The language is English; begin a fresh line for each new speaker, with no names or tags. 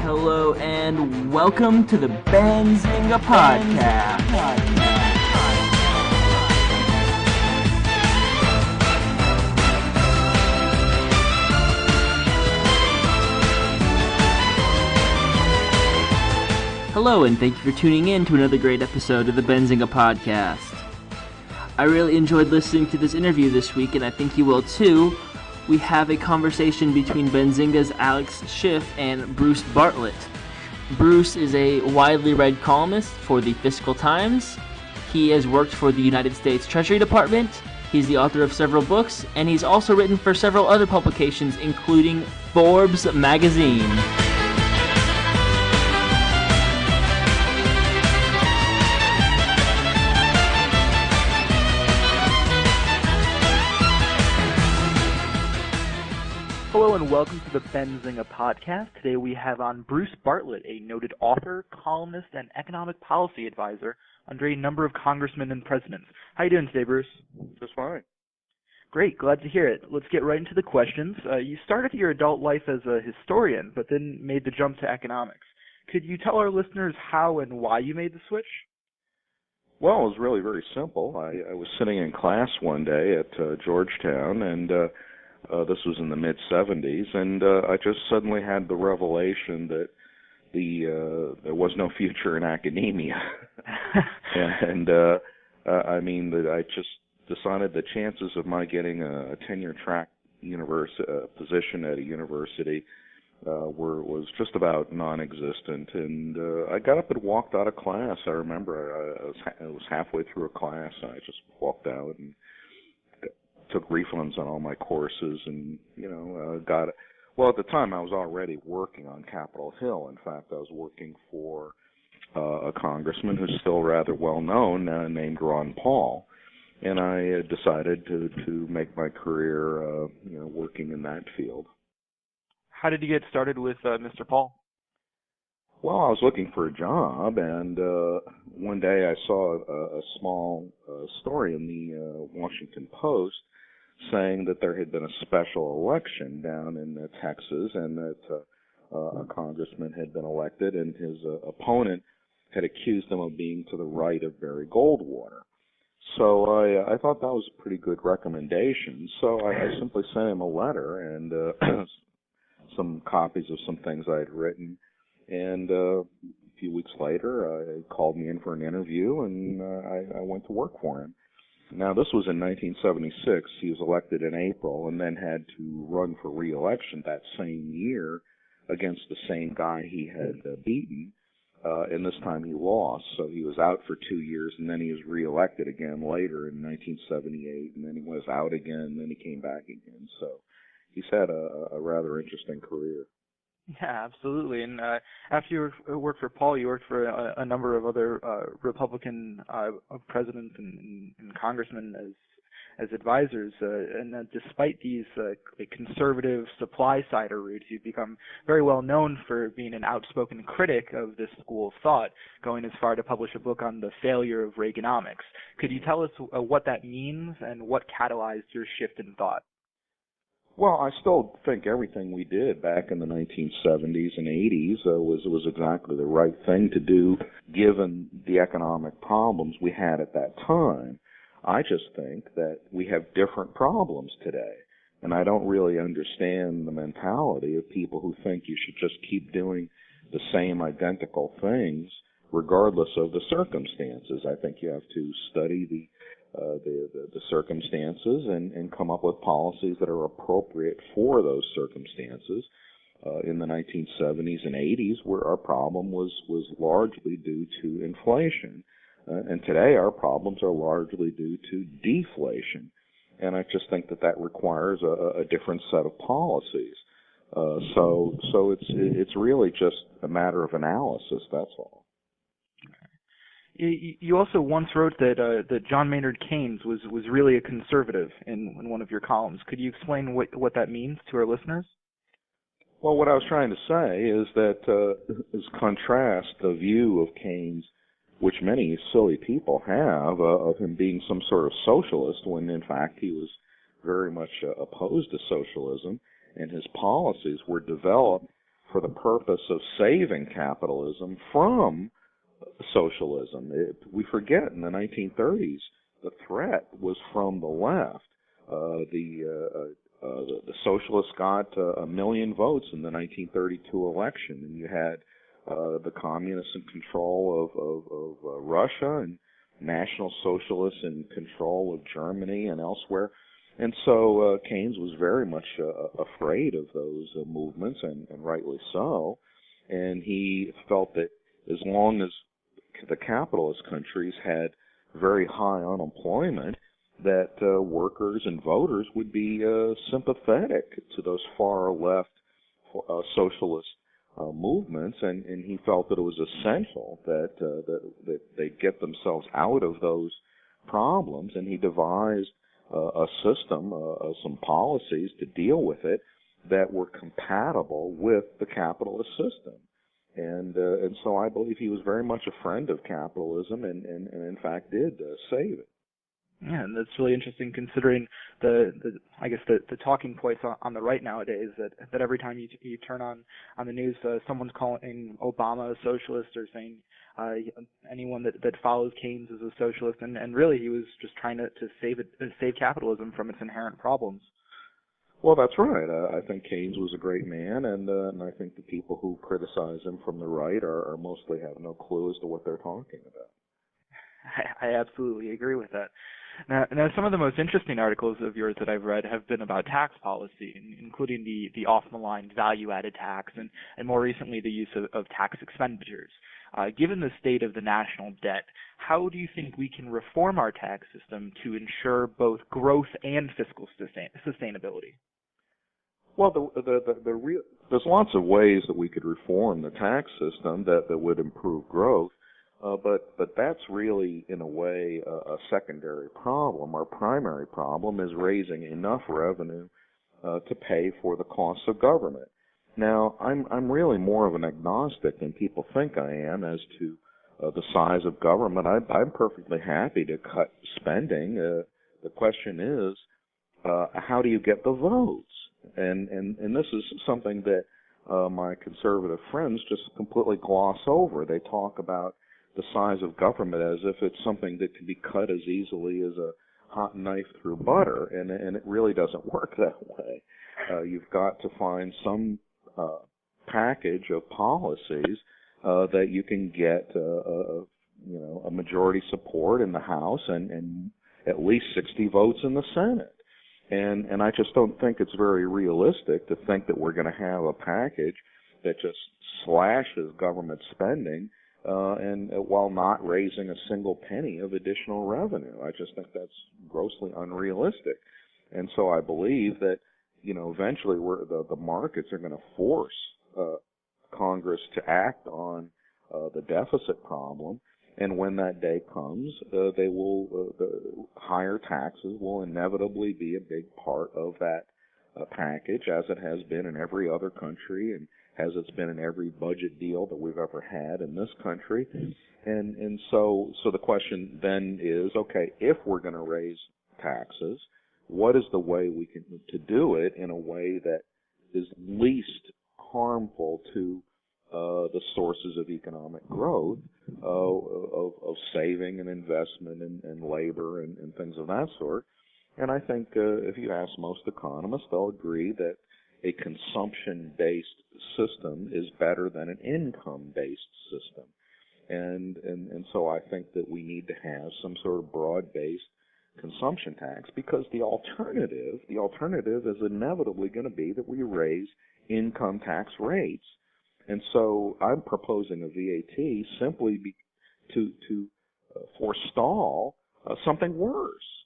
Hello and welcome to the Benzinga podcast. Hello and thank you for tuning in to another great episode of the Benzinga podcast. I really enjoyed listening to this interview this week, and I think you will too. We have a conversation between Benzinga's Alex Schiff and Bruce Bartlett. Bruce is a widely read columnist for the Fiscal Times. He has worked for the United States Treasury Department. He's the author of several books, and he's also written for several other publications, including Forbes magazine. Hello and welcome to the Benzinga podcast. Today we have on Bruce Bartlett, a noted author, columnist, and economic policy advisor under a number of congressmen and presidents. How are you doing today, Bruce?
Just fine.
Great, glad to hear it. Let's get right into the questions. You started your adult life as a historian, but then made the jump to economics. Could you tell our listeners how and why you made the switch?
Well, it was really very simple. I was sitting in class one day at Georgetown, and this was in the mid-'70s, and I just suddenly had the revelation that there was no future in academia. and that I just decided the chances of my getting a tenure-track position at a university was just about non-existent. And I got up and walked out of class. I remember I was halfway through a class, and I just walked out and took refunds on all my courses and, got it. Well, at the time, I was already working on Capitol Hill. In fact, I was working for a congressman who's still rather well-known, named Ron Paul. And I decided to make my career, working in that field.
How did you get started with Mr. Paul?
Well, I was looking for a job, and one day I saw a small story in the Washington Post saying that there had been a special election down in Texas, and that a congressman had been elected, and his opponent had accused him of being to the right of Barry Goldwater. So I thought that was a pretty good recommendation. So I simply sent him a letter and some copies of some things I had written. And a few weeks later, he called me in for an interview, and I went to work for him. Now, this was in 1976. He was elected in April and then had to run for re-election that same year against the same guy he had beaten, and this time he lost. So he was out for 2 years, and then he was re-elected again later in 1978, and then he was out again, and then he came back again. So he's had a rather interesting career.
Yeah, absolutely. And after you worked for Paul, you worked for a number of other Republican presidents and congressmen as advisors. And despite these conservative supply-sider roots, you've become very well known for being an outspoken critic of this school of thought, going as far to publish a book on the failure of Reaganomics. Could you tell us what that means and what catalyzed your shift in thought?
Well, I still think everything we did back in the 1970s and 80s was exactly the right thing to do, given the economic problems we had at that time. I just think that we have different problems today, and I don't really understand the mentality of people who think you should just keep doing the same identical things regardless of the circumstances. I think you have to study the circumstances and come up with policies that are appropriate for those circumstances. In the 1970s and 80s, where our problem was largely due to inflation. And today our problems are largely due to deflation. And I just think that requires a different set of policies. So it's really just a matter of analysis, that's all.
You also once wrote that John Maynard Keynes was really a conservative in one of your columns. Could you explain what that means to our listeners?
Well, what I was trying to say is that is contrast the view of Keynes, which many silly people have, of him being some sort of socialist, when in fact he was very much opposed to socialism, and his policies were developed for the purpose of saving capitalism from socialism. We forget in the 1930s the threat was from the left. The socialists got 1 million votes in the 1932 election, and you had the communists in control of Russia and National Socialists in control of Germany and elsewhere. And so Keynes was very much afraid of those movements, and rightly so. And he felt that as long as the capitalist countries had very high unemployment, that workers and voters would be sympathetic to those far left socialist movements, and he felt that it was essential that they get themselves out of those problems, and he devised a system, some policies to deal with it that were compatible with the capitalist system. And so I believe he was very much a friend of capitalism, and in fact did save it.
Yeah, and that's really interesting considering the talking points on the right nowadays, that every time you turn on the news, someone's calling Obama a socialist, or saying anyone that follows Keynes is a socialist, and really he was just trying to save capitalism from its inherent problems.
Well, that's right. I think Keynes was a great man, and I think the people who criticize him from the right are mostly have no clue as to what they're talking about.
I absolutely agree with that. Now, some of the most interesting articles of yours that I've read have been about tax policy, including the off-the-line value-added tax, and more recently the use of tax expenditures. Given the state of the national debt, how do you think we can reform our tax system to ensure both growth and fiscal sustainability?
Well, there's lots of ways that we could reform the tax system that would improve growth. But that's really, in a way, a secondary problem. Our primary problem is raising enough revenue to pay for the costs of government. Now, I'm really more of an agnostic than people think I am as to the size of government. I'm perfectly happy to cut spending. The question is, how do you get the votes? And this is something that my conservative friends just completely gloss over. They talk about the size of government as if it's something that can be cut as easily as a hot knife through butter, and it really doesn't work that way. You've got to find some package of policies that you can get a majority support in the House and at least 60 votes in the Senate. And I just don't think it's very realistic to think that we're going to have a package that just slashes government spending and while not raising a single penny of additional revenue. I just think that's grossly unrealistic. And so I believe that, eventually the markets are going to force Congress to act on the deficit problem. And when that day comes, the higher taxes will inevitably be a big part of that package, as it has been in every other country and as it's been in every budget deal that we've ever had in this country. And so the question then is, okay, if we're going to raise taxes, what is the way we can to do it in a way that is least harmful to the sources of economic growth, of saving and investment and labor and things of that sort. And I think if you ask most economists, they'll agree that a consumption-based system is better than an income-based system. And so I think that we need to have some sort of broad-based consumption tax, because the alternative is inevitably going to be that we raise income tax rates. And so I'm proposing a VAT simply to forestall something worse.